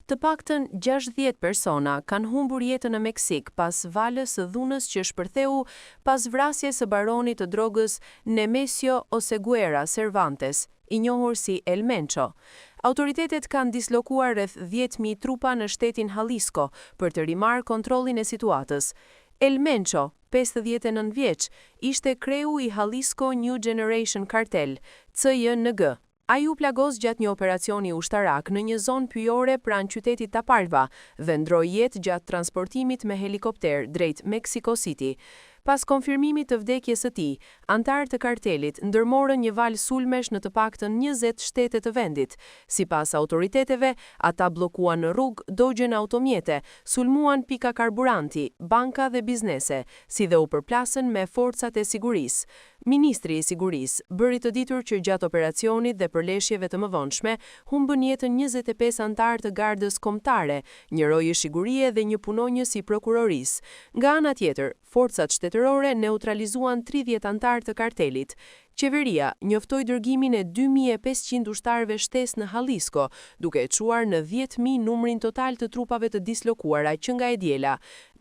Të paktën 60 persona kanë humbur jetën në Meksik pas valës së dhunës që shpërtheu pas vrasjes së baronit të drogës Nemesio Oseguera Cervantes, i njohur si El Mencho. Autoritetet kanë dislokuar rreth 10.000 trupa në shtetin Jalisco për të rimarrë kontrollin e situatës. El Mencho, 59 vjeç, ishte kreu i Jalisco New Generation Cartel, CJNG. Ai u plagos gjatë një operacioni ushtarak në një zonë pyjore pranë qytetit Tapalva dhe ndroi jetë gjatë transportimit me helikopter drejt Mexico City. Pas konfirmimit të vdekjes së tij, antarët të kartelit ndërmorën një valë sulmesh në të paktën 20 shtete të vendit. Sipas autoriteteve, ata bllokuan në rrugë dogjen automjete, sulmuan pika karburanti, banka dhe biznese, si dhe u përplasën me forcat e sigurisë. Ministri i Sigurisë bëri të ditur që gjatë operacionit dhe përleshjeve të mëvonshme humbën jetën 25 antarë të gardës kombëtare, një roje shigurie dhe një punonjës i prokurorisë. Nga ana tjetër, forcat shtetërore neutralizuan 30 antarë të kartelit. Qeveria njoftoi dërgimin e 2500 ushtarëve shtesë në Jalisco, duke e çuar në 10.000 numrin total të trupave të dislokuara që nga e diela.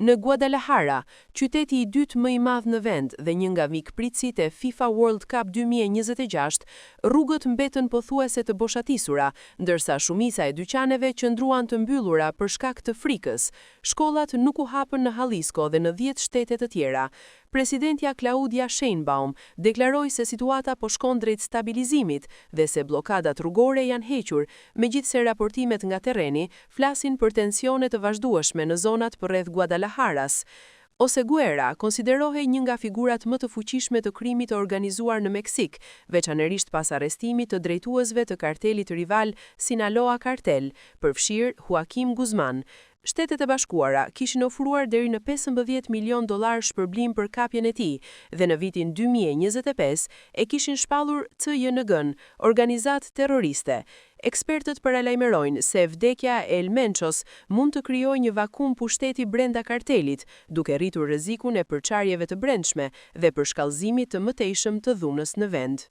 Në Guadalajara, qyteti i dytë më i madh në vend dhe një nga mikpritësit e FIFA World Cup 2026, rrugët mbetën pothuajse të boshatisura, ndërsa shumica e dyqaneve qëndruan të mbyllura për shkak të frikës. Shkollat nuk u hapën në Jalisco dhe në 10 shtete të tjera. Presidentja Claudia Sheinbaum deklaroi se situata po shkon drejt stabilizimit dhe se blokadat rrugore janë hequr, megjithse raportimet nga terreni flasin për tensione të vazhdueshme në zonat përreth Guadalajaras. Oseguera konsiderohej një nga figurat më të fuqishme të krimit të organizuar në Meksik, veçanërisht pas arrestimit të drejtuesve të kartelit rival Sinaloa Cartel, përfshirë Joaquim Guzman. Shtetet e Bashkuara kishin ofruar deri në $15 milion shpërblim për kapjen e tij dhe në vitin 2025 e kishin shpallur CJNG-n, organizatë terroriste. Ekspertët paralajmërojnë se vdekja e El Menchos mund të krijojë një vakum pushteti brenda kartelit, duke rritur rrezikun e përçarjeve të brendshme dhe për shkallëzimit të mëtejshëm të dhunës në vend.